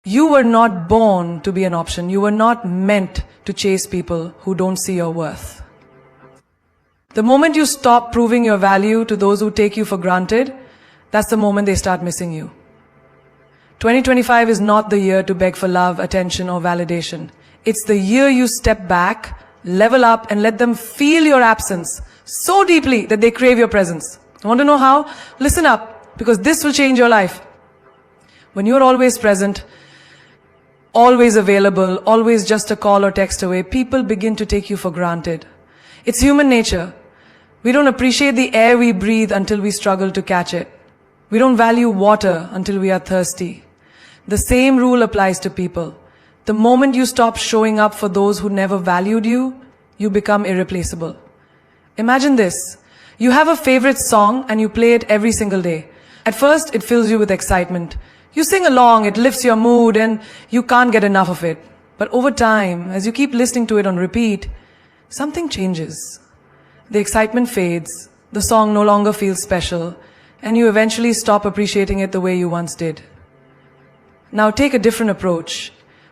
You were not born to be an option. You were not meant to chase people who don't see your worth. The moment you stop proving your value to those who take you for granted, that's the moment they start missing you. 2025 is not the year to beg for love, attention, or validation. It's the year you step back, level up, and let them feel your absence so deeply that they crave your presence. Want to know how? Listen up, because this will change your life. When you're always present, always available, always just a call or text away, people begin to take you for granted. It's human nature. We don't appreciate the air we breathe until we struggle to catch it. We don't value water until we are thirsty. The same rule applies to people. The moment you stop showing up for those who never valued you, you become irreplaceable. Imagine this. You have a favorite song and you play it every single day. At first, it fills you with excitement. You sing along, it lifts your mood, and you can't get enough of it. But over time, as you keep listening to it on repeat, something changes. The excitement fades, the song no longer feels special, and you eventually stop appreciating it the way you once did. Now take a different approach.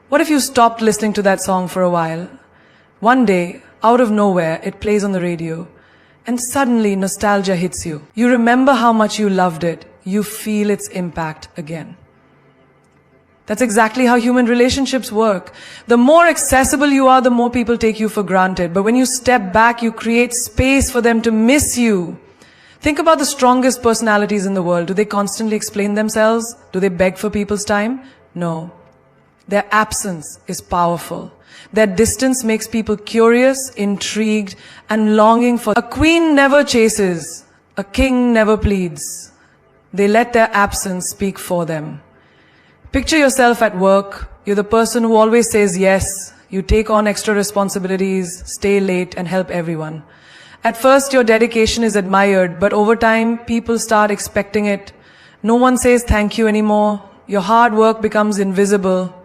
What if you stopped listening to that song for a while? One day, out of nowhere, it plays on the radio, and suddenly nostalgia hits you. You remember how much you loved it. You feel its impact again. That's exactly how human relationships work. The more accessible you are, the more people take you for granted. But when you step back, you create space for them to miss you. Think about the strongest personalities in the world. Do they constantly explain themselves? Do they beg for people's time? No. Their absence is powerful. Their distance makes people curious, intrigued, and longing for. A queen never chases. A king never pleads. They let their absence speak for them. Picture yourself at work. You're the person who always says yes. You take on extra responsibilities, stay late, and help everyone. At first, your dedication is admired, but over time, people start expecting it. No one says thank you anymore. Your hard work becomes invisible.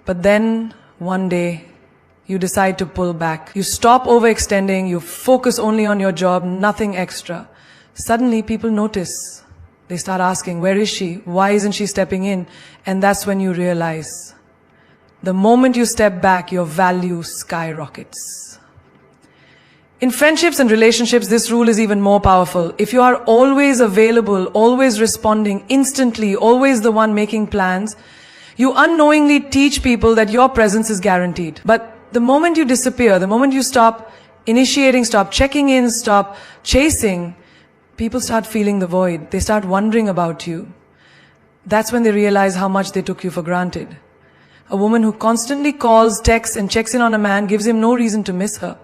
But then, one day, you decide to pull back. You stop overextending. You focus only on your job, nothing extra. Suddenly, people notice. They start asking, where is she? Why isn't she stepping in? And that's when you realize, the moment you step back, your value skyrockets. In friendships and relationships, this rule is even more powerful. If you are always available, always responding instantly, always the one making plans, you unknowingly teach people that your presence is guaranteed. But the moment you disappear, the moment you stop initiating, stop checking in, stop chasing, people start feeling the void. They start wondering about you. That's when they realize how much they took you for granted. A woman who constantly calls, texts, and checks in on a man gives him no reason to miss her.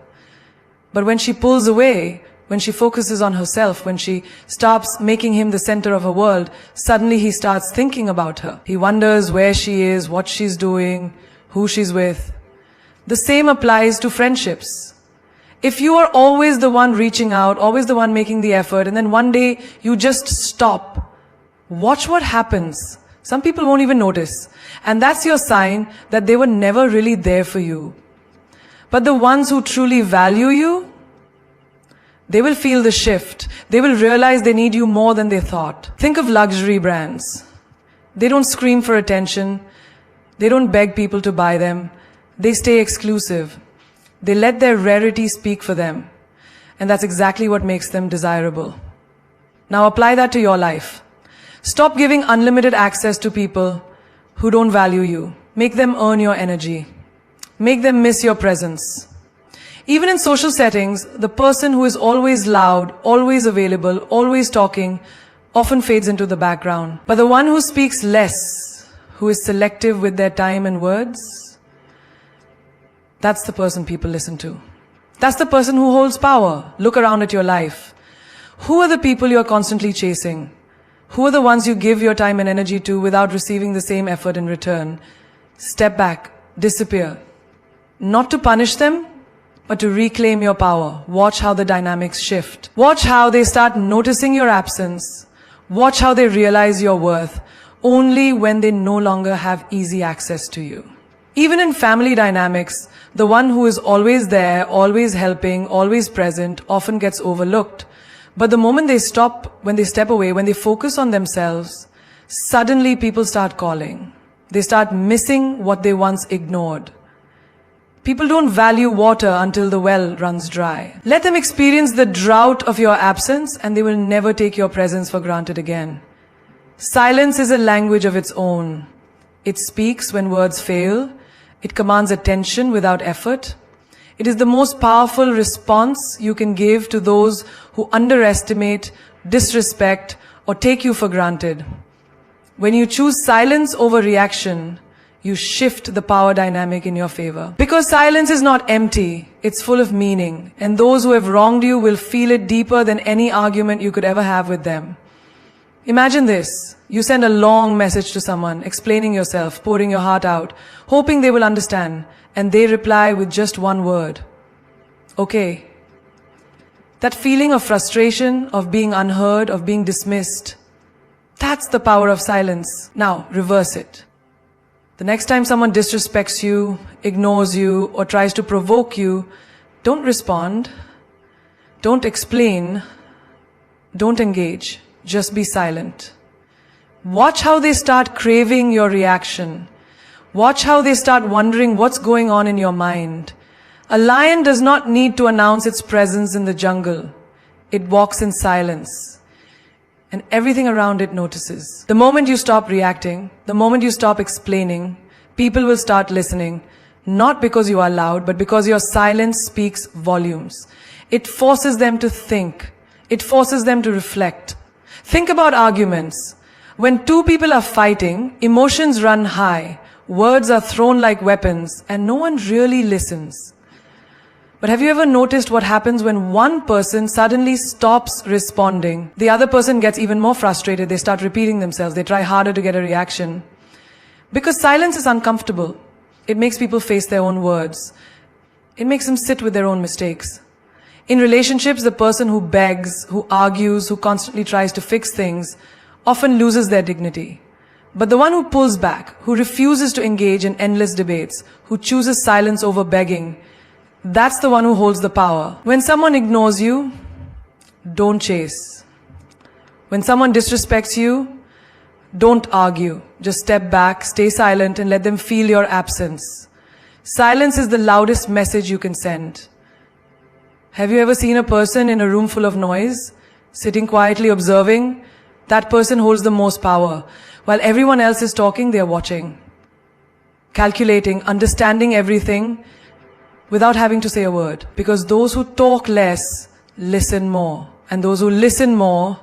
But when she pulls away, when she focuses on herself, when she stops making him the center of her world, suddenly he starts thinking about her. He wonders where she is, what she's doing, who she's with. The same applies to friendships. If you are always the one reaching out, always the one making the effort, and then one day you just stop, watch what happens. Some people won't even notice. And that's your sign that they were never really there for you. But the ones who truly value you, they will feel the shift. They will realize they need you more than they thought. Think of luxury brands. They don't scream for attention. They don't beg people to buy them. They stay exclusive. They let their rarity speak for them. And that's exactly what makes them desirable. Now apply that to your life. Stop giving unlimited access to people who don't value you. Make them earn your energy. Make them miss your presence. Even in social settings, the person who is always loud, always available, always talking, often fades into the background. But the one who speaks less, who is selective with their time and words, that's the person people listen to. That's the person who holds power. Look around at your life. Who are the people you're constantly chasing? Who are the ones you give your time and energy to without receiving the same effort in return? Step back, disappear. Not to punish them, but to reclaim your power. Watch how the dynamics shift. Watch how they start noticing your absence. Watch how they realize your worth only when they no longer have easy access to you. Even in family dynamics, the one who is always there, always helping, always present, often gets overlooked. But the moment they stop, when they step away, when they focus on themselves, suddenly people start calling. They start missing what they once ignored. People don't value water until the well runs dry. Let them experience the drought of your absence, and they will never take your presence for granted again. Silence is a language of its own. It speaks when words fail. It commands attention without effort. It is the most powerful response you can give to those who underestimate, disrespect, or take you for granted. When you choose silence over reaction, you shift the power dynamic in your favor. Because silence is not empty, it's full of meaning, and those who have wronged you will feel it deeper than any argument you could ever have with them. Imagine this. You send a long message to someone, explaining yourself, pouring your heart out, hoping they will understand, and they reply with just one word. Okay. That feeling of frustration, of being unheard, of being dismissed, that's the power of silence. Now, reverse it. The next time someone disrespects you, ignores you, or tries to provoke you, don't respond, don't explain, don't engage, just be silent. Watch how they start craving your reaction. Watch how they start wondering what's going on in your mind. A lion does not need to announce its presence in the jungle. It walks in silence, and everything around it notices. The moment you stop reacting, the moment you stop explaining, people will start listening, not because you are loud, but because your silence speaks volumes. It forces them to think. It forces them to reflect. Think about arguments. When two people are fighting, emotions run high, words are thrown like weapons, and no one really listens. But have you ever noticed what happens when one person suddenly stops responding? The other person gets even more frustrated. They start repeating themselves. They try harder to get a reaction. Because silence is uncomfortable. It makes people face their own words. It makes them sit with their own mistakes. In relationships, the person who begs, who argues, who constantly tries to fix things, often loses their dignity. But the one who pulls back, who refuses to engage in endless debates, who chooses silence over begging, that's the one who holds the power. When someone ignores you, don't chase. When someone disrespects you, don't argue. Just step back, stay silent, and let them feel your absence. Silence is the loudest message you can send. Have you ever seen a person in a room full of noise, sitting quietly observing? That person holds the most power. While everyone else is talking, they are watching, calculating, understanding everything, without having to say a word. Because those who talk less, listen more. And those who listen more,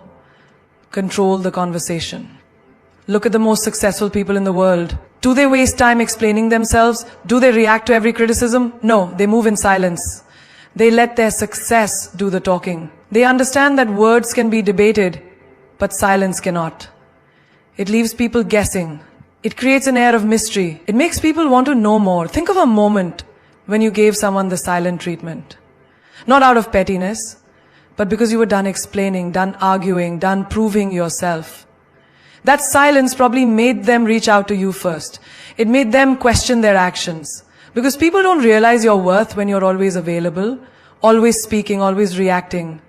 control the conversation. Look at the most successful people in the world. Do they waste time explaining themselves? Do they react to every criticism? No, they move in silence. They let their success do the talking. They understand that words can be debated, but silence cannot. It leaves people guessing. It creates an air of mystery. It makes people want to know more. Think of a moment when you gave someone the silent treatment. Not out of pettiness, but because you were done explaining, done arguing, done proving yourself. That silence probably made them reach out to you first. It made them question their actions. Because people don't realize your worth when you're always available, always speaking, always reacting.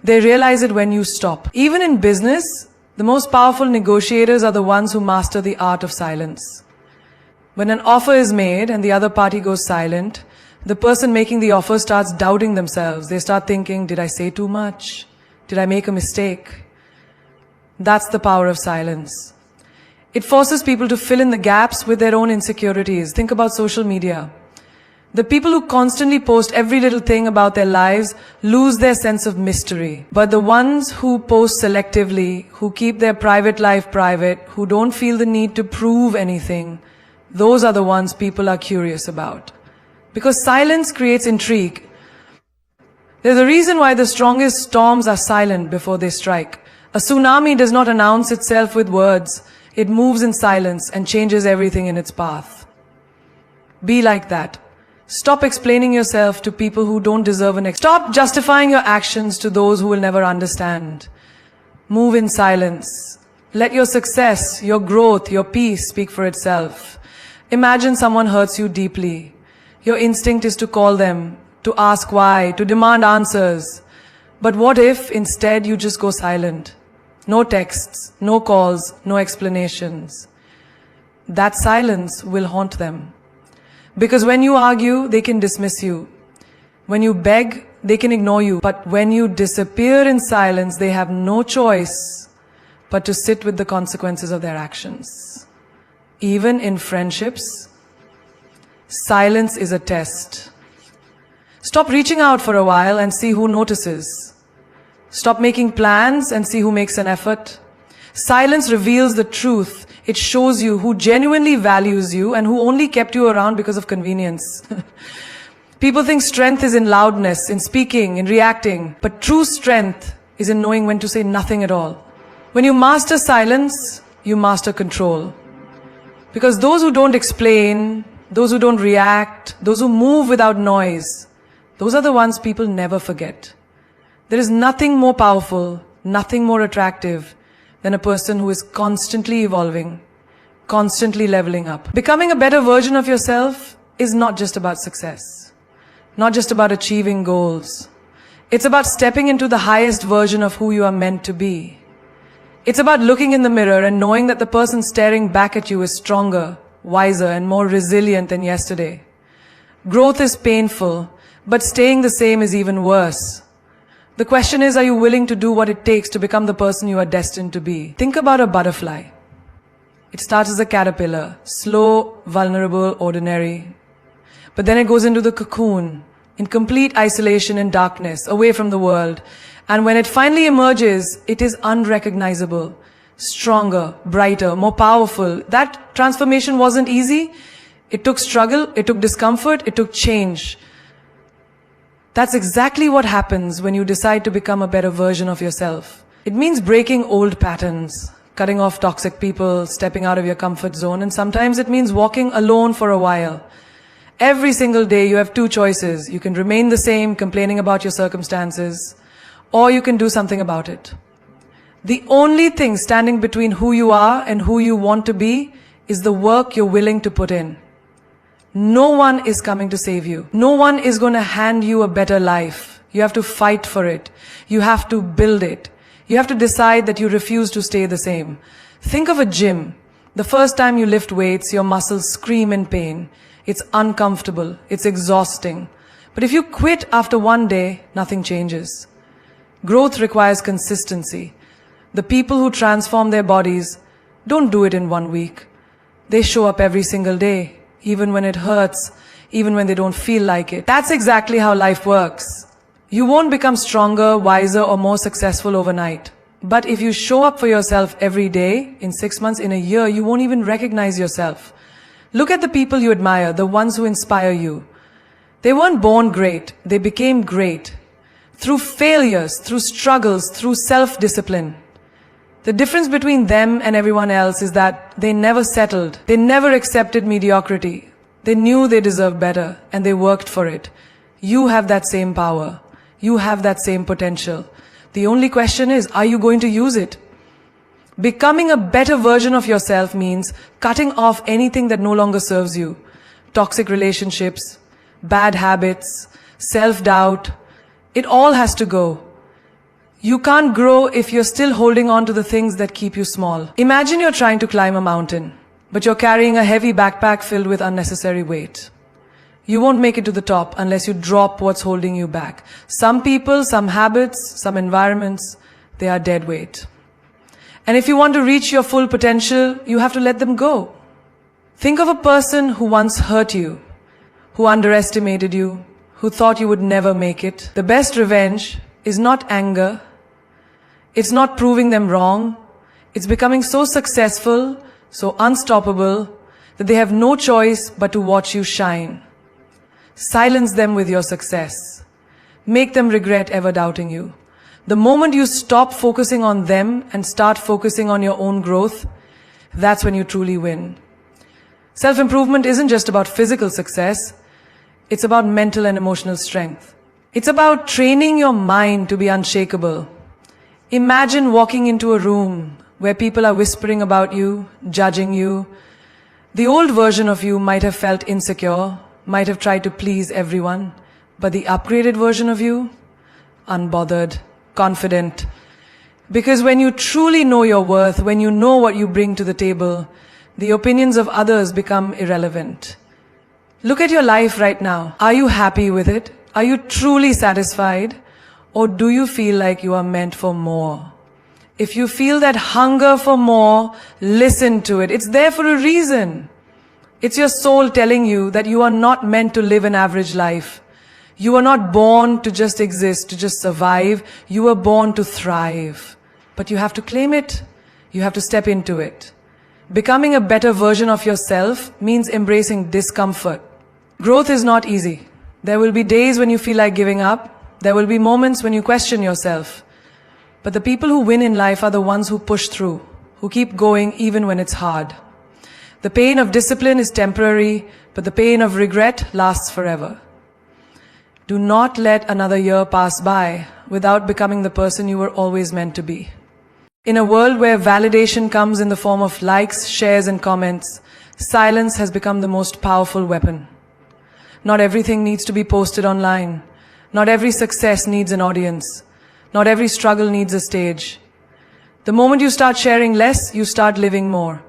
They realize it when you stop. Even in business, the most powerful negotiators are the ones who master the art of silence. When an offer is made and the other party goes silent, the person making the offer starts doubting themselves. They start thinking, did I say too much? Did I make a mistake? That's the power of silence. It forces people to fill in the gaps with their own insecurities. Think about social media. The people who constantly post every little thing about their lives lose their sense of mystery. But the ones who post selectively, who keep their private life private, who don't feel the need to prove anything, those are the ones people are curious about. Because silence creates intrigue. There's a reason why the strongest storms are silent before they strike. A tsunami does not announce itself with words. It moves in silence and changes everything in its path. Be like that. Stop explaining yourself to people who don't deserve Stop justifying your actions to those who will never understand. Move in silence. Let your success, your growth, your peace speak for itself. Imagine someone hurts you deeply. Your instinct is to call them, to ask why, to demand answers. But what if instead you just go silent? No texts, no calls, no explanations. that silence will haunt them. Because when you argue, they can dismiss you. When you beg, they can ignore you. But when you disappear in silence, they have no choice but to sit with the consequences of their actions. Even in friendships, silence is a test. Stop reaching out for a while and see who notices. Stop making plans and see who makes an effort. Silence reveals the truth. It shows you who genuinely values you and who only kept you around because of convenience. People think strength is in loudness, in speaking, in reacting. But true strength is in knowing when to say nothing at all. When you master silence, you master control. Because those who don't explain, those who don't react, those who move without noise, those are the ones people never forget. There is nothing more powerful, nothing more attractive than a person who is constantly evolving, constantly leveling up. Becoming a better version of yourself is not just about success, not just about achieving goals. It's about stepping into the highest version of who you are meant to be. It's about looking in the mirror and knowing that the person staring back at you is stronger, wiser, and more resilient than yesterday. Growth is painful, but staying the same is even worse. The question is, are you willing to do what it takes to become the person you are destined to be? Think about a butterfly. It starts as a caterpillar, slow, vulnerable, ordinary. But then it goes into the cocoon, in complete isolation and darkness, away from the world. And when it finally emerges, it is unrecognizable, stronger, brighter, more powerful. That transformation wasn't easy. It took struggle, it took discomfort, it took change. That's exactly what happens when you decide to become a better version of yourself. It means breaking old patterns, cutting off toxic people, stepping out of your comfort zone, and sometimes it means walking alone for a while. Every single day you have two choices. You can remain the same, complaining about your circumstances, or you can do something about it. The only thing standing between who you are and who you want to be is the work you're willing to put in. No one is coming to save you. No one is going to hand you a better life. You have to fight for it. You have to build it. You have to decide that you refuse to stay the same. Think of a gym. The first time you lift weights, your muscles scream in pain. It's uncomfortable. It's exhausting. But if you quit after one day, nothing changes. Growth requires consistency. The people who transform their bodies don't do it in 1 week. They show up every single day. Even when it hurts, even when they don't feel like it. That's exactly how life works. You won't become stronger, wiser, or more successful overnight. But if you show up for yourself every day, in 6 months, in a year, you won't even recognize yourself. Look at the people you admire, the ones who inspire you. They weren't born great, they became great. Through failures, through struggles, through self-discipline. The difference between them and everyone else is that they never settled. They never accepted mediocrity. They knew they deserved better and they worked for it. You have that same power. You have that same potential. The only question is, are you going to use it? Becoming a better version of yourself means cutting off anything that no longer serves you. Toxic relationships, bad habits, self-doubt. It all has to go. You can't grow if you're still holding on to the things that keep you small. Imagine you're trying to climb a mountain, but you're carrying a heavy backpack filled with unnecessary weight. You won't make it to the top unless you drop what's holding you back. Some people, some habits, some environments, they are dead weight. And if you want to reach your full potential, you have to let them go. Think of a person who once hurt you, who underestimated you, who thought you would never make it. The best revenge is not anger. It's not proving them wrong. It's becoming so successful, so unstoppable, that they have no choice but to watch you shine. Silence them with your success. Make them regret ever doubting you. The moment you stop focusing on them and start focusing on your own growth, that's when you truly win. Self-improvement isn't just about physical success. It's about mental and emotional strength. It's about training your mind to be unshakable. Imagine walking into a room where people are whispering about you, judging you. The old version of you might have felt insecure, might have tried to please everyone, but the upgraded version of you, unbothered, confident. Because when you truly know your worth, when you know what you bring to the table, The opinions of others become irrelevant. Look at your life right now. Are you happy with it? Are you truly satisfied? Or do you feel like you are meant for more? If you feel that hunger for more, listen to it. It's there for a reason. It's your soul telling you that you are not meant to live an average life. You are not born to just exist, to just survive. You were born to thrive. But you have to claim it. You have to step into it. Becoming a better version of yourself means embracing discomfort. Growth is not easy. There will be days when you feel like giving up. There will be moments when you question yourself. But the people who win in life are the ones who push through, who keep going even when it's hard. The pain of discipline is temporary, but the pain of regret lasts forever. Do not let another year pass by without becoming the person you were always meant to be. In a world where validation comes in the form of likes, shares, and comments, silence has become the most powerful weapon. Not everything needs to be posted online. Not every success needs an audience. Not every struggle needs a stage. The moment you start sharing less, you start living more.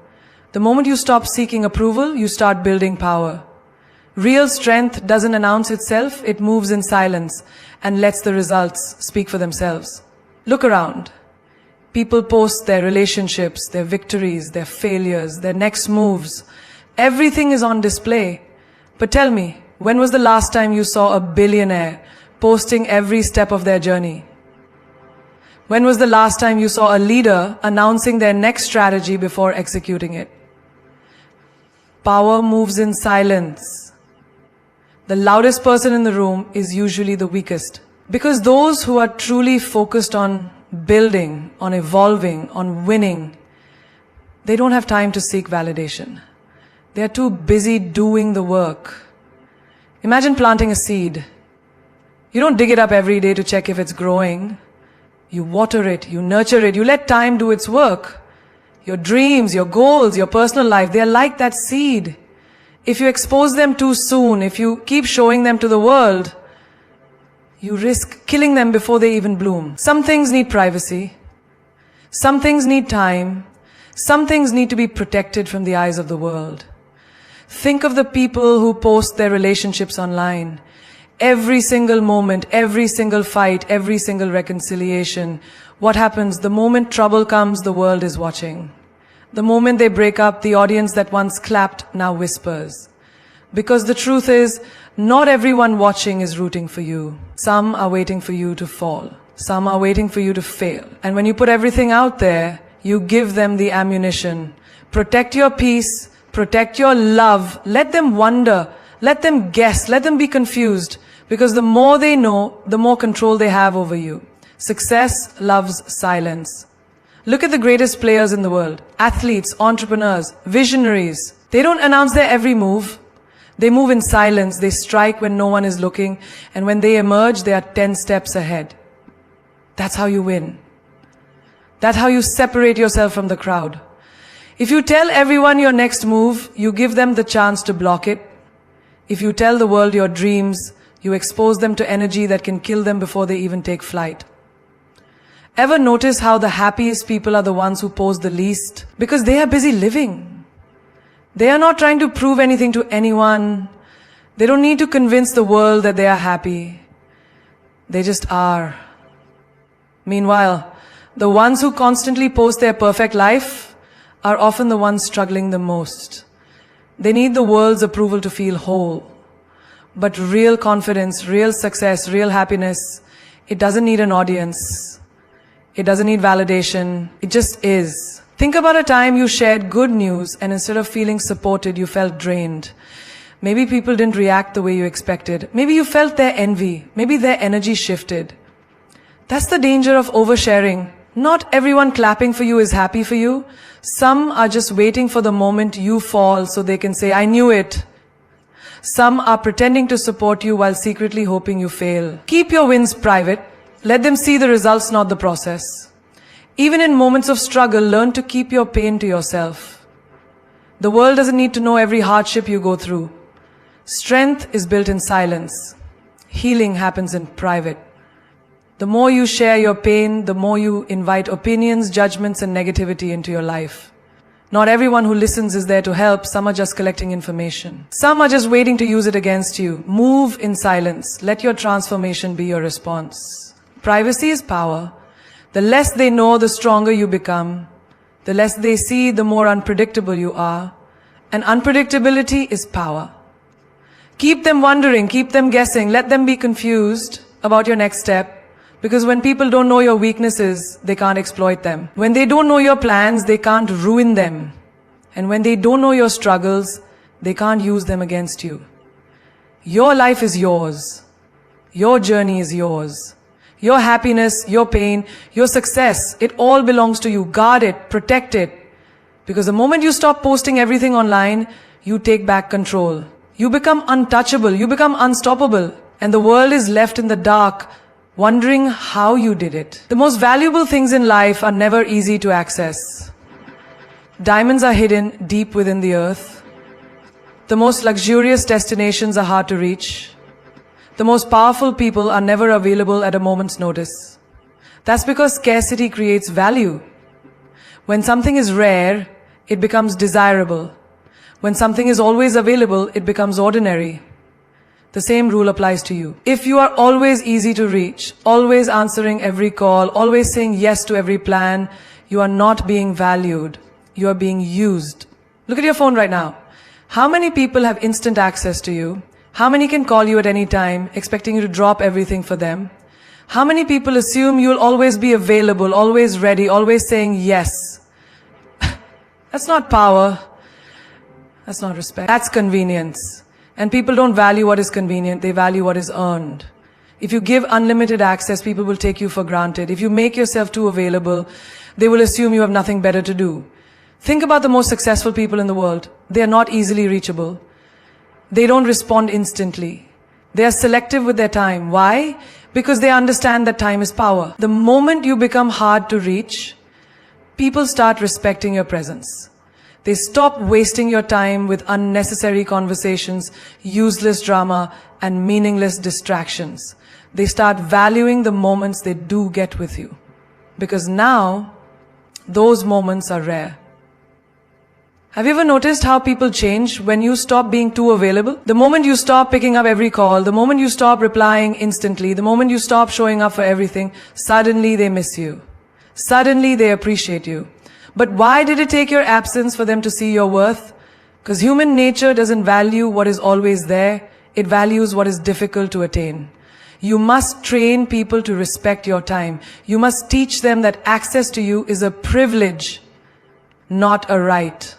The moment you stop seeking approval, you start building power. Real strength doesn't announce itself, it moves in silence and lets the results speak for themselves. Look around. People post their relationships, their victories, their failures, their next moves. Everything is on display. But tell me, when was the last time you saw a billionaire posting every step of their journey? When was the last time you saw a leader announcing their next strategy before executing it? Power moves in silence. The loudest person in the room is usually the weakest. Because those who are truly focused on building, on evolving, on winning, they don't have time to seek validation. They are too busy doing the work. Imagine planting a seed. You don't dig it up every day to check if it's growing. You water it, you nurture it, you let time do its work. Your dreams, your goals, your personal life, they are like that seed. If you expose them too soon, if you keep showing them to the world, you risk killing them before they even bloom. Some things need privacy. Some things need time. Some things need to be protected from the eyes of the world. Think of the people who post their relationships online. Every single moment, every single fight, every single reconciliation. What happens? The moment trouble comes, the world is watching. The moment they break up, the audience that once clapped now whispers. Because the truth is, not everyone watching is rooting for you. Some are waiting for you to fall. Some are waiting for you to fail. And when you put everything out there, you give them the ammunition. Protect your peace, protect your love. Let them wonder, let them guess, let them be confused. Because the more they know, the more control they have over you. Success loves silence. Look at the greatest players in the world. Athletes, entrepreneurs, visionaries. They don't announce their every move. They move in silence. They strike when no one is looking. And when they emerge, they are 10 steps ahead. That's how you win. That's how you separate yourself from the crowd. If you tell everyone your next move, you give them the chance to block it. If you tell the world your dreams, you expose them to energy that can kill them before they even take flight. Ever notice how the happiest people are the ones who post the least? Because they are busy living. They are not trying to prove anything to anyone. They don't need to convince the world that they are happy. They just are. Meanwhile, the ones who constantly post their perfect life are often the ones struggling the most. They need the world's approval to feel whole. But real confidence, real success, real happiness, it doesn't need an audience. It doesn't need validation. It just is. Think about a time you shared good news and instead of feeling supported, you felt drained. Maybe people didn't react the way you expected. Maybe you felt their envy. Maybe their energy shifted. That's the danger of oversharing. Not everyone clapping for you is happy for you. Some are just waiting for the moment you fall so they can say, I knew it. Some are pretending to support you while secretly hoping you fail. Keep your wins private. Let them see the results, not the process. Even in moments of struggle, learn to keep your pain to yourself. The world doesn't need to know every hardship you go through. Strength is built in silence. Healing happens in private. The more you share your pain, the more you invite opinions, judgments, and negativity into your life. Not everyone who listens is there to help. Some are just collecting information. Some are just waiting to use it against you. Move in silence. Let your transformation be your response. Privacy is power. The less they know, the stronger you become. The less they see, the more unpredictable you are. And unpredictability is power. Keep them wondering, keep them guessing, let them be confused about your next step. Because when people don't know your weaknesses, they can't exploit them. When they don't know your plans, they can't ruin them. And when they don't know your struggles, they can't use them against you. Your life is yours. Your journey is yours. Your happiness, your pain, your success, it all belongs to you. Guard it, protect it. Because the moment you stop posting everything online, you take back control. You become untouchable, you become unstoppable. And the world is left in the dark, wondering how you did it. The most valuable things in life are never easy to access. Diamonds are hidden deep within the earth. The most luxurious destinations are hard to reach. The most powerful people are never available at a moment's notice. That's because scarcity creates value. When something is rare, it becomes desirable. When something is always available, it becomes ordinary. The same rule applies to you. If you are always easy to reach, always answering every call, always saying yes to every plan, you are not being valued. You are being used. Look at your phone right now. How many people have instant access to you? How many can call you at any time, expecting you to drop everything for them? How many people assume you'll always be available, always ready, always saying yes? That's not power. That's not respect. That's convenience. And people don't value what is convenient, they value what is earned. If you give unlimited access, people will take you for granted. If you make yourself too available, they will assume you have nothing better to do. Think about the most successful people in the world. They are not easily reachable. They don't respond instantly. They are selective with their time. Why? Because they understand that time is power. The moment you become hard to reach, people start respecting your presence. They stop wasting your time with unnecessary conversations, useless drama, and meaningless distractions. They start valuing the moments they do get with you. Because now, those moments are rare. Have you ever noticed how people change when you stop being too available? The moment you stop picking up every call, the moment you stop replying instantly, the moment you stop showing up for everything, suddenly they miss you. Suddenly they appreciate you. But why did it take your absence for them to see your worth? Because human nature doesn't value what is always there. It values what is difficult to attain. You must train people to respect your time. You must teach them that access to you is a privilege, not a right.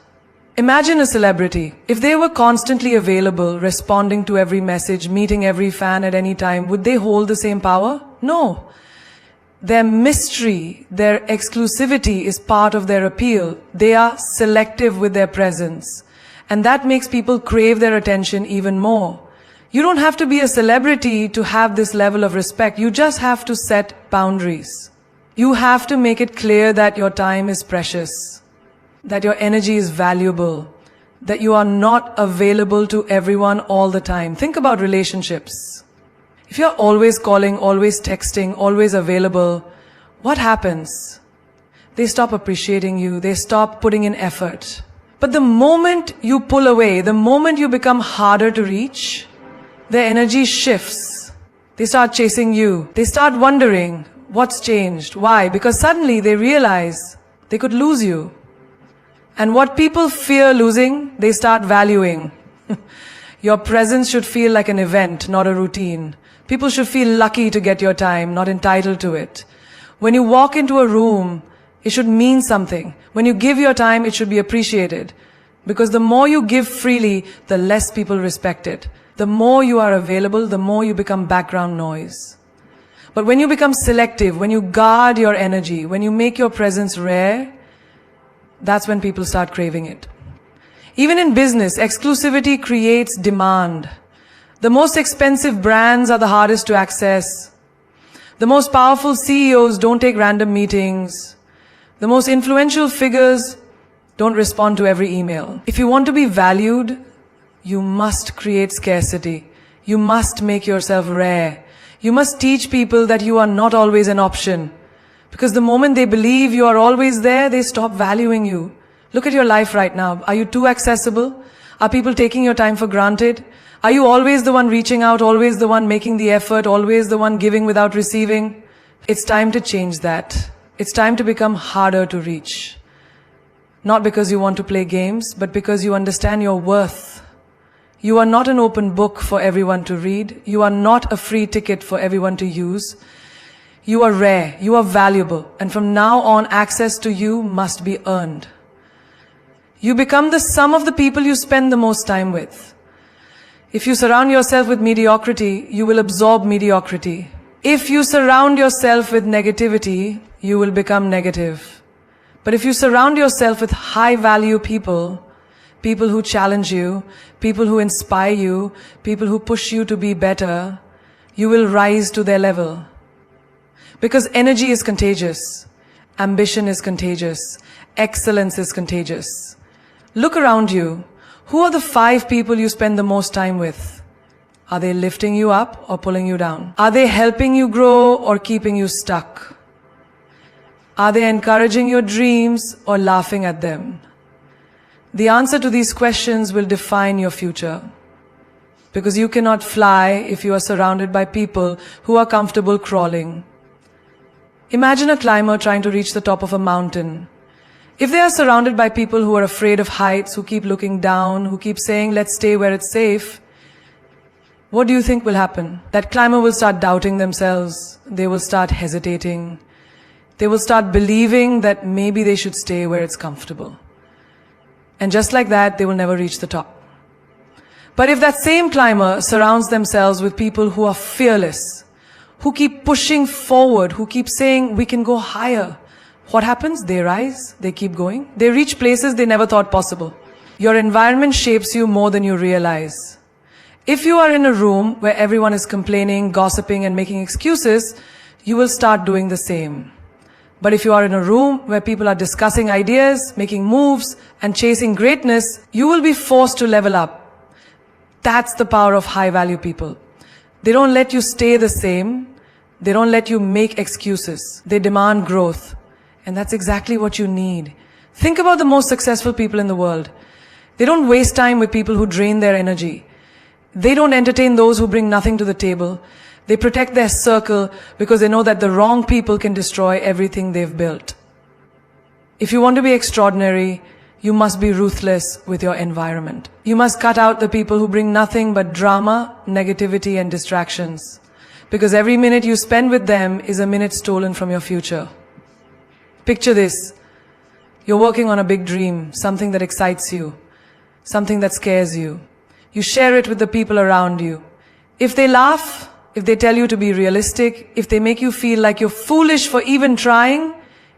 Imagine a celebrity. If they were constantly available, responding to every message, meeting every fan at any time, would they hold the same power? No. Their mystery, their exclusivity is part of their appeal. They are selective with their presence. And that makes people crave their attention even more. You don't have to be a celebrity to have this level of respect. You just have to set boundaries. You have to make it clear that your time is precious, that your energy is valuable, that you are not available to everyone all the time. Think about relationships. If you're always calling, always texting, always available, what happens? They stop appreciating you. They stop putting in effort. But the moment you pull away, the moment you become harder to reach, their energy shifts. They start chasing you. They start wondering, what's changed? Why? Because suddenly they realize they could lose you. And what people fear losing, they start valuing. Your presence should feel like an event, not a routine. People should feel lucky to get your time, not entitled to it. When you walk into a room, it should mean something. When you give your time, it should be appreciated. Because the more you give freely, the less people respect it. The more you are available, the more you become background noise. But when you become selective, when you guard your energy, when you make your presence rare, that's when people start craving it. Even in business, exclusivity creates demand. The most expensive brands are the hardest to access. The most powerful CEOs don't take random meetings. The most influential figures don't respond to every email. If you want to be valued, you must create scarcity. You must make yourself rare. You must teach people that you are not always an option. Because the moment they believe you are always there, they stop valuing you. Look at your life right now. Are you too accessible? Are people taking your time for granted? Are you always the one reaching out, always the one making the effort, always the one giving without receiving? It's time to change that. It's time to become harder to reach. Not because you want to play games, but because you understand your worth. You are not an open book for everyone to read. You are not a free ticket for everyone to use. You are rare, you are valuable, and from now on, access to you must be earned. You become the sum of the people you spend the most time with. If you surround yourself with mediocrity, you will absorb mediocrity. If you surround yourself with negativity, you will become negative. But if you surround yourself with high-value people, people who challenge you, people who inspire you, people who push you to be better, you will rise to their level. Because energy is contagious, ambition is contagious, excellence is contagious. Look around you. Who are the 5 people you spend the most time with? Are they lifting you up or pulling you down? Are they helping you grow or keeping you stuck? Are they encouraging your dreams or laughing at them? The answer to these questions will define your future. Because you cannot fly if you are surrounded by people who are comfortable crawling. Imagine a climber trying to reach the top of a mountain. If they are surrounded by people who are afraid of heights, who keep looking down, who keep saying, let's stay where it's safe, what do you think will happen? That climber will start doubting themselves. They will start hesitating. They will start believing that maybe they should stay where it's comfortable. And just like that, they will never reach the top. But if that same climber surrounds themselves with people who are fearless, who keep pushing forward, who keep saying, we can go higher, what happens? They rise, they keep going, they reach places they never thought possible. Your environment shapes you more than you realize. If you are in a room where everyone is complaining, gossiping, and making excuses, you will start doing the same. But if you are in a room where people are discussing ideas, making moves, and chasing greatness, you will be forced to level up. That's the power of high-value people. They don't let you stay the same. They don't let you make excuses. They demand growth. And that's exactly what you need. Think about the most successful people in the world. They don't waste time with people who drain their energy. They don't entertain those who bring nothing to the table. They protect their circle because they know that the wrong people can destroy everything they've built. If you want to be extraordinary, you must be ruthless with your environment. You must cut out the people who bring nothing but drama, negativity, and distractions. Because every minute you spend with them is a minute stolen from your future. Picture this. You're working on a big dream, something that excites you, something that scares you. You share it with the people around you. If they laugh, if they tell you to be realistic, if they make you feel like you're foolish for even trying,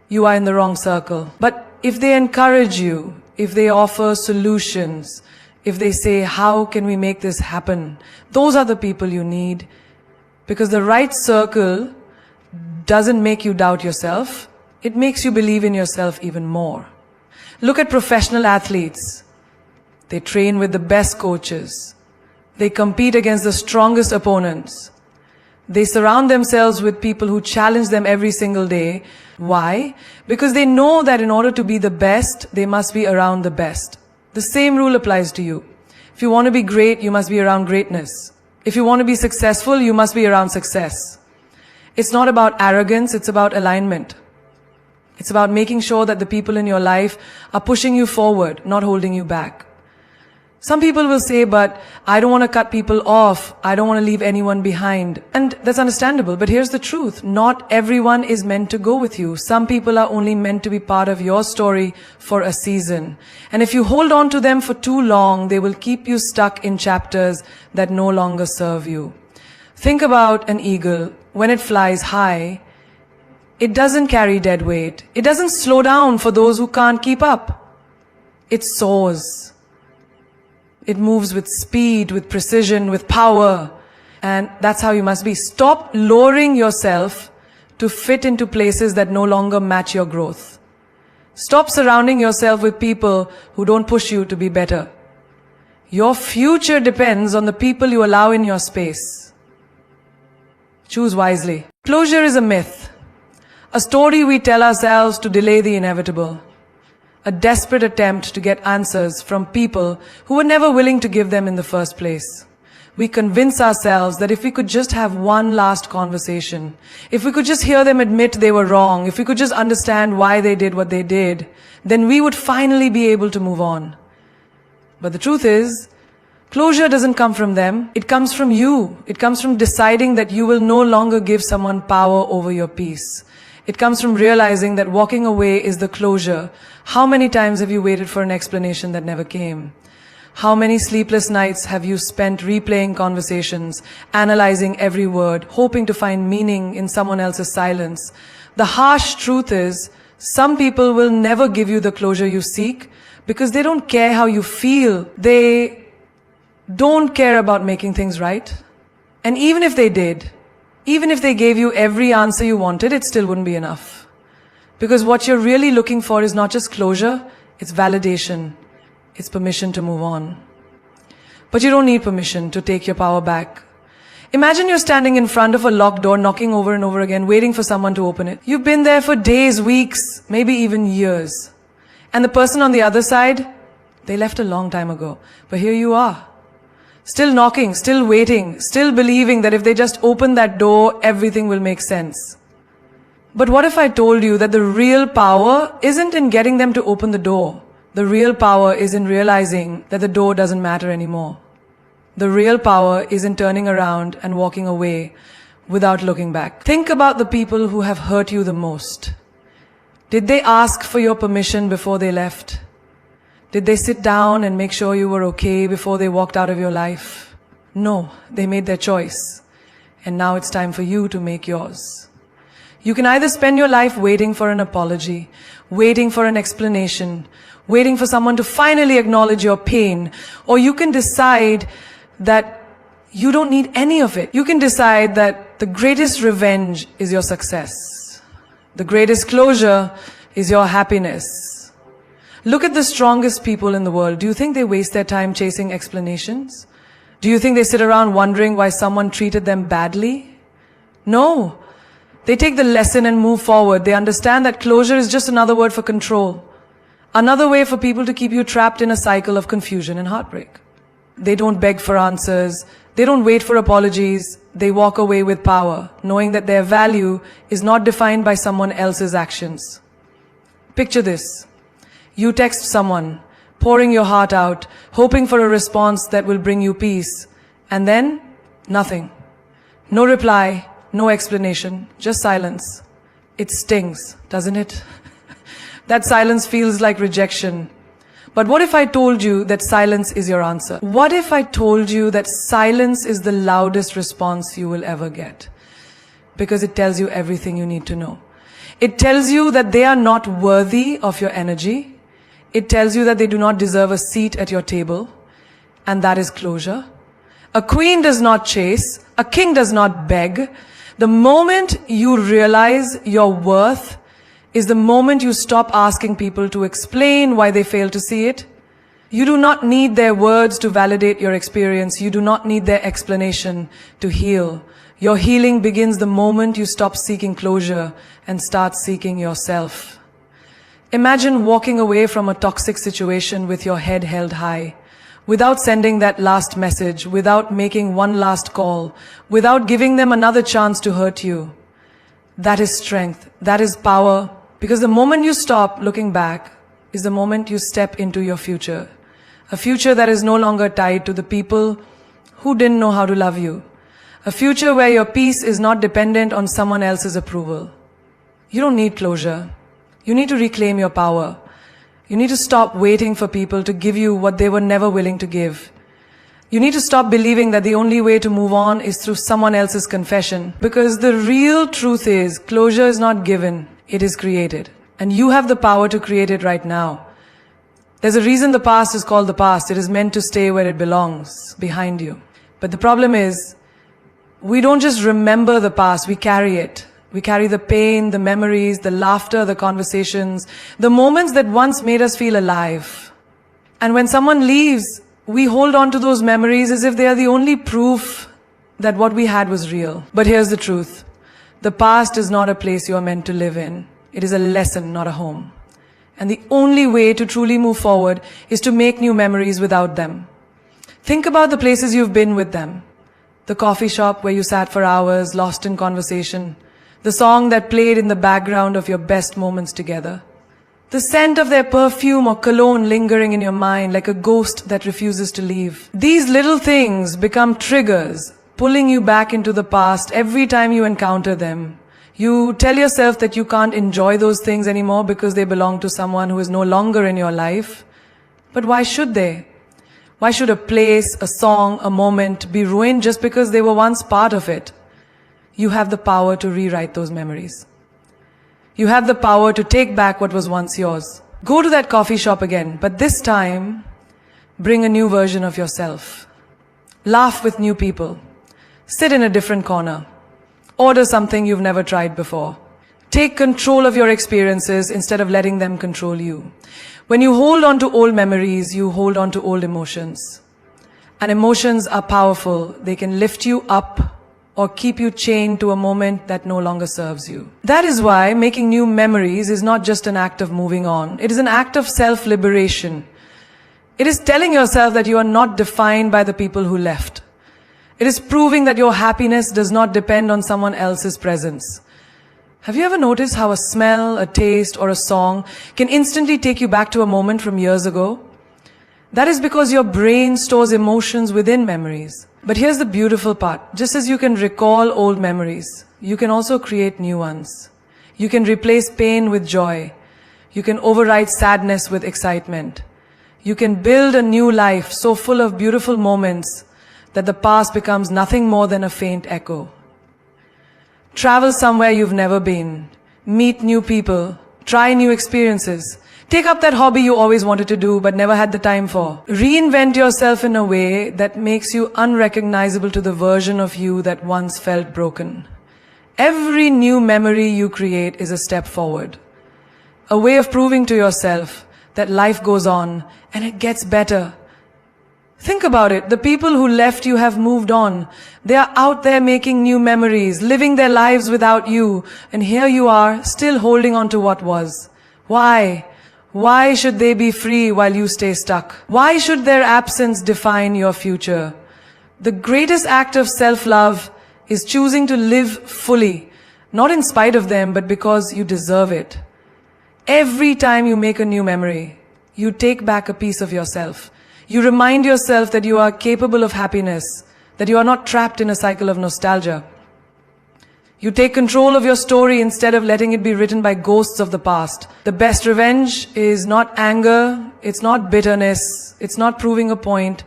you are in the wrong circle. But if they encourage you, if they offer solutions, if they say, how can we make this happen? Those are the people you need. Because the right circle doesn't make you doubt yourself. It makes you believe in yourself even more. Look at professional athletes. They train with the best coaches. They compete against the strongest opponents. They surround themselves with people who challenge them every single day. Why? Because they know that in order to be the best, they must be around the best. The same rule applies to you. If you want to be great, you must be around greatness. If you want to be successful, you must be around success. It's not about arrogance, it's about alignment. It's about making sure that the people in your life are pushing you forward, not holding you back. Some people will say, but I don't want to cut people off. I don't want to leave anyone behind. And that's understandable, but here's the truth. Not everyone is meant to go with you. Some people are only meant to be part of your story for a season. And if you hold on to them for too long, they will keep you stuck in chapters that no longer serve you. Think about an eagle. When it flies high, it doesn't carry dead weight. It doesn't slow down for those who can't keep up. It soars. It moves with speed, with precision, with power. And that's how you must be. Stop lowering yourself to fit into places that no longer match your growth. Stop surrounding yourself with people who don't push you to be better. Your future depends on the people you allow in your space. Choose wisely. Closure is a myth. A story we tell ourselves to delay the inevitable. a desperate attempt to get answers from people who were never willing to give them in the first place. We convince ourselves that if we could just have one last conversation, if we could just hear them admit they were wrong, if we could just understand why they did what they did, then we would finally be able to move on. But the truth is, closure doesn't come from them. It comes from you. It comes from deciding that you will no longer give someone power over your peace. It comes from realizing that walking away is the closure. How many times have you waited for an explanation that never came? How many sleepless nights have you spent replaying conversations, analyzing every word, hoping to find meaning in someone else's silence? The harsh truth is, some people will never give you the closure you seek because they don't care how you feel. They don't care about making things right. And even if they did, even if they gave you every answer you wanted, it still wouldn't be enough. Because what you're really looking for is not just closure, it's validation. It's permission to move on. But you don't need permission to take your power back. Imagine you're standing in front of a locked door, knocking over and over again, waiting for someone to open it. You've been there for days, weeks, maybe even years. And the person on the other side, they left a long time ago. But here you are. Still knocking, still waiting, still believing that if they just open that door, everything will make sense. But what if I told you that the real power isn't in getting them to open the door? The real power is in realizing that the door doesn't matter anymore. The real power is in turning around and walking away without looking back. Think about the people who have hurt you the most. Did they ask for your permission before they left? Did they sit down and make sure you were okay before they walked out of your life? No, they made their choice. And now it's time for you to make yours. You can either spend your life waiting for an apology, waiting for an explanation, waiting for someone to finally acknowledge your pain, or you can decide that you don't need any of it. You can decide that the greatest revenge is your success. The greatest closure is your happiness. Look at the strongest people in the world. Do you think they waste their time chasing explanations? Do you think they sit around wondering why someone treated them badly? No. They take the lesson and move forward. They understand that closure is just another word for control. Another way for people to keep you trapped in a cycle of confusion and heartbreak. They don't beg for answers. They don't wait for apologies. They walk away with power, knowing that their value is not defined by someone else's actions. Picture this. You text someone, pouring your heart out, hoping for a response that will bring you peace. And then, nothing. No reply, no explanation, just silence. It stings, doesn't it? That silence feels like rejection. But what if I told you that silence is your answer? What if I told you that silence is the loudest response you will ever get? Because it tells you everything you need to know. It tells you that they are not worthy of your energy. It tells you that they do not deserve a seat at your table. And that is closure. A queen does not chase. A king does not beg. The moment you realize your worth is the moment you stop asking people to explain why they fail to see it. You do not need their words to validate your experience. You do not need their explanation to heal. Your healing begins the moment you stop seeking closure and start seeking yourself. Imagine walking away from a toxic situation with your head held high, without sending that last message, without making one last call, without giving them another chance to hurt you. That is strength. That is power. Because the moment you stop looking back is the moment you step into your future. A future that is no longer tied to the people who didn't know how to love you. A future where your peace is not dependent on someone else's approval. You don't need closure. You need to reclaim your power. You need to stop waiting for people to give you what they were never willing to give. You need to stop believing that the only way to move on is through someone else's confession. Because the real truth is, closure is not given, it is created. And you have the power to create it right now. There's a reason the past is called the past. It is meant to stay where it belongs, behind you. But the problem is, we don't just remember the past, we carry it. We carry the pain, the memories, the laughter, the conversations, the moments that once made us feel alive. And when someone leaves, we hold on to those memories as if they are the only proof that what we had was real. But here's the truth. The past is not a place you are meant to live in. It is a lesson, not a home. And the only way to truly move forward is to make new memories without them. Think about the places you've been with them. The coffee shop where you sat for hours, lost in conversation. The song that played in the background of your best moments together. The scent of their perfume or cologne lingering in your mind like a ghost that refuses to leave. These little things become triggers, pulling you back into the past every time you encounter them. You tell yourself that you can't enjoy those things anymore because they belong to someone who is no longer in your life. But why should they? Why should a place, a song, a moment be ruined just because they were once part of it? You have the power to rewrite those memories. You have the power to take back what was once yours. Go to that coffee shop again, but this time, bring a new version of yourself. Laugh with new people. Sit in a different corner. Order something you've never tried before. Take control of your experiences instead of letting them control you. When you hold on to old memories, you hold on to old emotions. And emotions are powerful. They can lift you up or keep you chained to a moment that no longer serves you. That is why making new memories is not just an act of moving on. It is an act of self-liberation. It is telling yourself that you are not defined by the people who left. It is proving that your happiness does not depend on someone else's presence. Have you ever noticed how a smell, a taste, or a song can instantly take you back to a moment from years ago? That is because your brain stores emotions within memories. But here's the beautiful part. Just as you can recall old memories, you can also create new ones. You can replace pain with joy. You can override sadness with excitement. You can build a new life so full of beautiful moments that the past becomes nothing more than a faint echo. Travel somewhere you've never been. Meet new people. Try new experiences. Take up that hobby you always wanted to do but never had the time for. Reinvent yourself in a way that makes you unrecognizable to the version of you that once felt broken. Every new memory you create is a step forward. A way of proving to yourself that life goes on and it gets better. Think about it. The people who left you have moved on. They are out there making new memories, living their lives without you. And here you are, still holding on to what was. Why? Why should they be free while you stay stuck? Why should their absence define your future? The greatest act of self-love is choosing to live fully, not in spite of them, but because you deserve it. Every time you make a new memory, you take back a piece of yourself. You remind yourself that you are capable of happiness, that you are not trapped in a cycle of nostalgia. You take control of your story instead of letting it be written by ghosts of the past. The best revenge is not anger, it's not bitterness, it's not proving a point.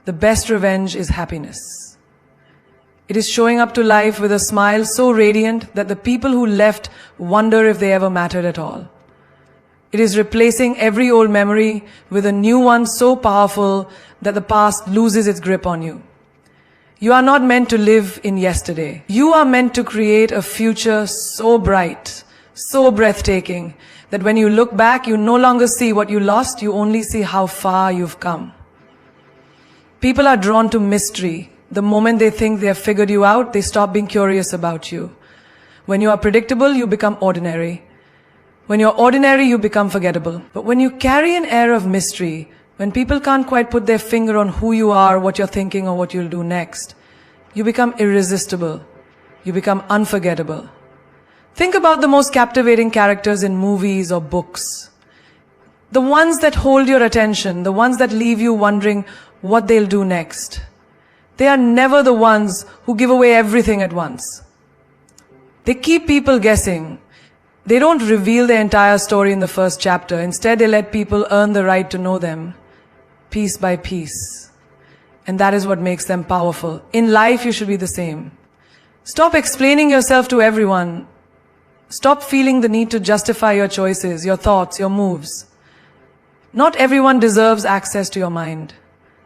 The best revenge is happiness. It is showing up to life with a smile so radiant that the people who left wonder if they ever mattered at all. It is replacing every old memory with a new one so powerful that the past loses its grip on you. You are not meant to live in yesterday. You are meant to create a future so bright, so breathtaking, that when you look back, you no longer see what you lost, you only see how far you've come. People are drawn to mystery. The moment they think they have figured you out, they stop being curious about you. When you are predictable, you become ordinary. When you're ordinary, you become forgettable. But when you carry an air of mystery, when people can't quite put their finger on who you are, what you're thinking, or what you'll do next, you become irresistible. You become unforgettable. Think about the most captivating characters in movies or books. The ones that hold your attention, the ones that leave you wondering what they'll do next. They are never the ones who give away everything at once. They keep people guessing. They don't reveal their entire story in the first chapter. Instead, they let people earn the right to know them, piece by piece. And that is what makes them powerful. In life, you should be the same. Stop explaining yourself to everyone. Stop feeling the need to justify your choices, your thoughts, your moves. Not everyone deserves access to your mind.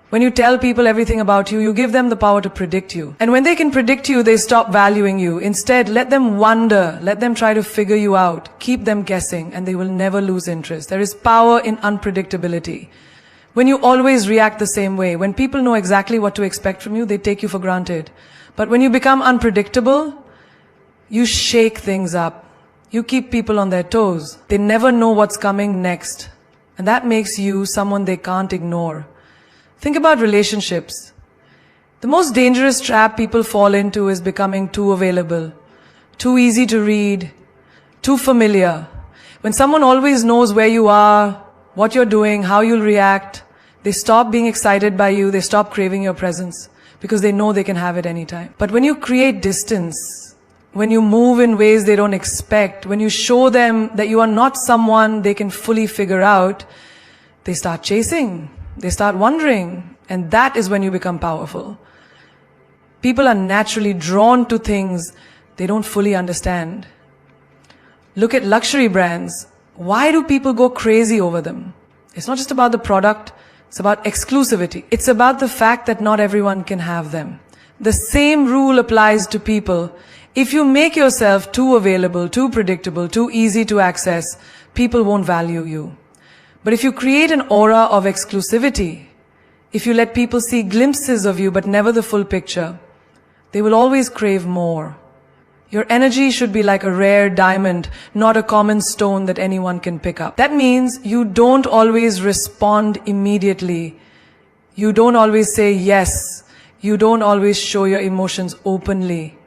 When you tell people everything about you, you give them the power to predict you. And when they can predict you, they stop valuing you. Instead, let them wonder, let them try to figure you out, keep them guessing, and they will never lose interest. There is power in unpredictability. When you always react the same way, when people know exactly what to expect from you, they take you for granted. But when you become unpredictable, you shake things up. You keep people on their toes. They never know what's coming next. And that makes you someone they can't ignore. Think about relationships. The most dangerous trap people fall into is becoming too available, too easy to read, too familiar. When someone always knows where you are, what you're doing, how you'll react, they stop being excited by you, they stop craving your presence because they know they can have it anytime. But when you create distance, when you move in ways they don't expect, when you show them that you are not someone they can fully figure out, they start chasing, they start wondering, and that is when you become powerful. People are naturally drawn to things they don't fully understand. Look at luxury brands. Why do people go crazy over them? It's not just about the product, it's about exclusivity. It's about the fact that not everyone can have them. The same rule applies to people. If you make yourself too available, too predictable, too easy to access, people won't value you. But if you create an aura of exclusivity, if you let people see glimpses of you but never the full picture, they will always crave more. Your energy should be like a rare diamond, not a common stone that anyone can pick up. That means you don't always respond immediately. You don't always say yes. You don't always show your emotions openly.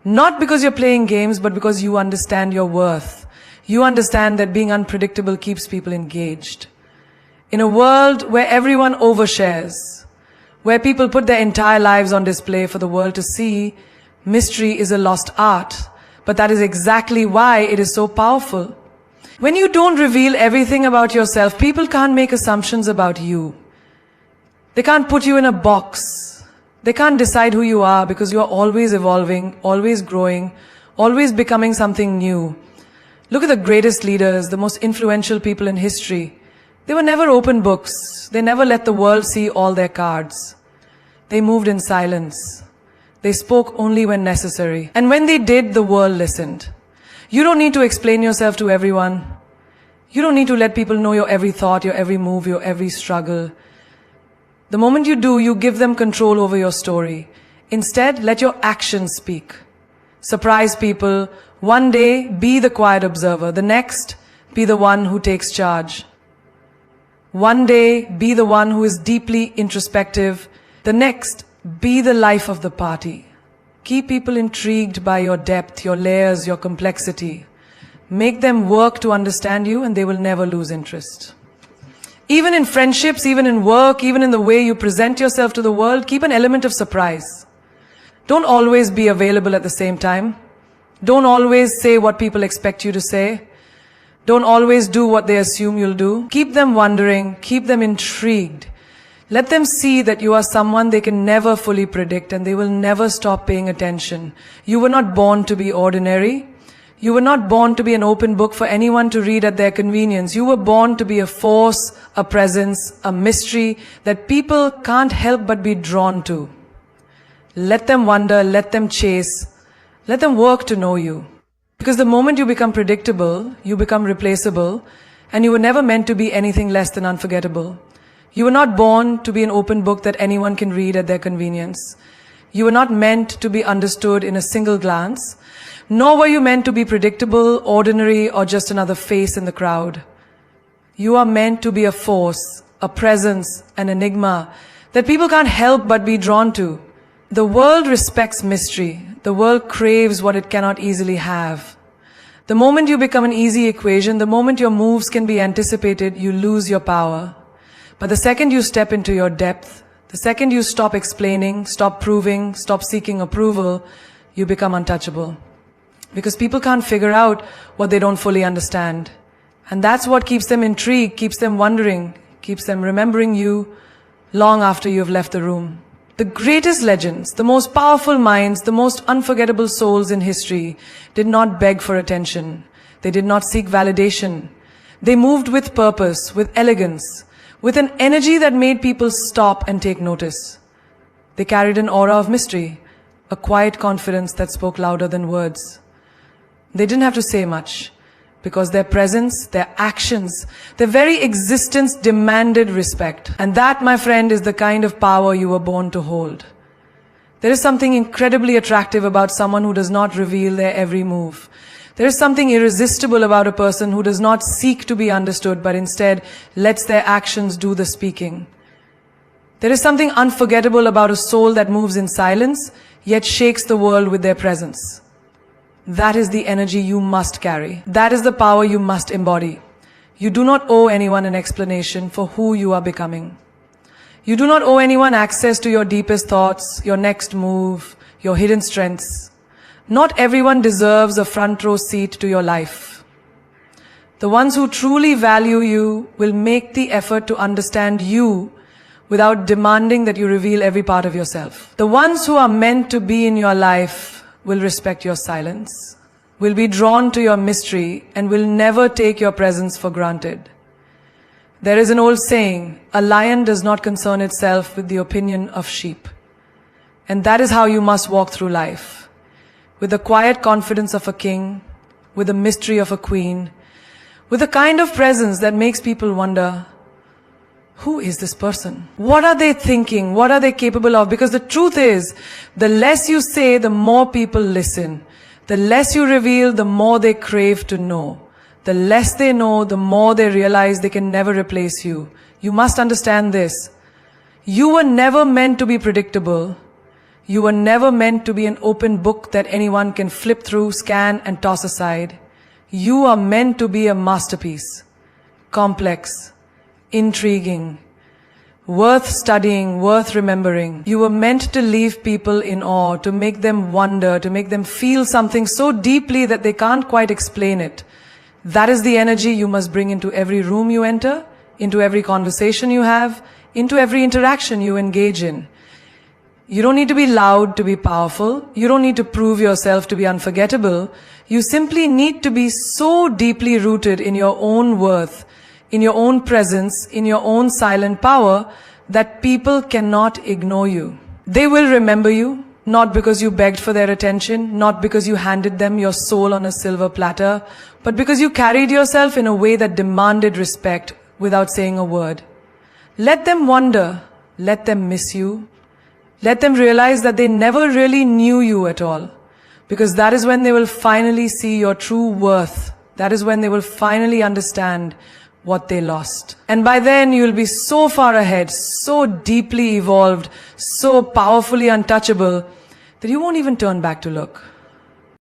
Not because you're playing games, but because you understand your worth. You understand that being unpredictable keeps people engaged. In a world where everyone overshares, where people put their entire lives on display for the world to see, mystery is a lost art, but that is exactly why it is so powerful. When you don't reveal everything about yourself, people can't make assumptions about you. They can't put you in a box. They can't decide who you are because you are always evolving, always growing, always becoming something new. Look at the greatest leaders, the most influential people in history. They were never open books. They never let the world see all their cards. They moved in silence. They spoke only when necessary. And when they did, the world listened. You don't need to explain yourself to everyone. You don't need to let people know your every thought, your every move, your every struggle. The moment you do, you give them control over your story. Instead, let your actions speak. Surprise people. One day, be the quiet observer. The next, be the one who takes charge. One day, be the one who is deeply introspective. The next, be the life of the party. Keep people intrigued by your depth, your layers, your complexity. Make them work to understand you and they will never lose interest. Even in friendships, even in work, even in the way you present yourself to the world, keep an element of surprise. Don't always be available at the same time. Don't always say what people expect you to say. Don't always do what they assume you'll do. Keep them wondering, keep them intrigued. Let them see that you are someone they can never fully predict and they will never stop paying attention. You were not born to be ordinary. You were not born to be an open book for anyone to read at their convenience. You were born to be a force, a presence, a mystery that people can't help but be drawn to. Let them wonder, let them chase, let them work to know you. Because the moment you become predictable, you become replaceable, and you were never meant to be anything less than unforgettable. You were not born to be an open book that anyone can read at their convenience. You were not meant to be understood in a single glance, nor were you meant to be predictable, ordinary, or just another face in the crowd. You are meant to be a force, a presence, an enigma that people can't help but be drawn to. The world respects mystery. The world craves what it cannot easily have. The moment you become an easy equation, the moment your moves can be anticipated, you lose your power. But the second you step into your depth, the second you stop explaining, stop proving, stop seeking approval, you become untouchable. Because people can't figure out what they don't fully understand. And that's what keeps them intrigued, keeps them wondering, keeps them remembering you long after you've left the room. The greatest legends, the most powerful minds, the most unforgettable souls in history did not beg for attention. They did not seek validation. They moved with purpose, with elegance, with an energy that made people stop and take notice. They carried an aura of mystery, a quiet confidence that spoke louder than words. They didn't have to say much, because their presence, their actions, their very existence demanded respect. And that, my friend, is the kind of power you were born to hold. There is something incredibly attractive about someone who does not reveal their every move. There is something irresistible about a person who does not seek to be understood, but instead lets their actions do the speaking. There is something unforgettable about a soul that moves in silence, yet shakes the world with their presence. That is the energy you must carry. That is the power you must embody. You do not owe anyone an explanation for who you are becoming. You do not owe anyone access to your deepest thoughts, your next move, your hidden strengths. Not everyone deserves a front row seat to your life. The ones who truly value you will make the effort to understand you without demanding that you reveal every part of yourself. The ones who are meant to be in your life will respect your silence, will be drawn to your mystery, and will never take your presence for granted. There is an old saying, a lion does not concern itself with the opinion of sheep. And that is how you must walk through life. With the quiet confidence of a king, with the mystery of a queen, with a kind of presence that makes people wonder, who is this person? What are they thinking? What are they capable of? Because the truth is, the less you say, the more people listen. The less you reveal, the more they crave to know. The less they know, the more they realize they can never replace you. You must understand this. You were never meant to be predictable. You were never meant to be an open book that anyone can flip through, scan, and toss aside. You are meant to be a masterpiece. Complex, intriguing, worth studying, worth remembering. You were meant to leave people in awe, to make them wonder, to make them feel something so deeply that they can't quite explain it. That is the energy you must bring into every room you enter, into every conversation you have, into every interaction you engage in. You don't need to be loud to be powerful. You don't need to prove yourself to be unforgettable. You simply need to be so deeply rooted in your own worth, in your own presence, in your own silent power, that people cannot ignore you. They will remember you, not because you begged for their attention, not because you handed them your soul on a silver platter, but because you carried yourself in a way that demanded respect without saying a word. Let them wonder, let them miss you, let them realize that they never really knew you at all, because that is when they will finally see your true worth. That is when they will finally understand what they lost. And by then you will be so far ahead, so deeply evolved, so powerfully untouchable, that you won't even turn back to look.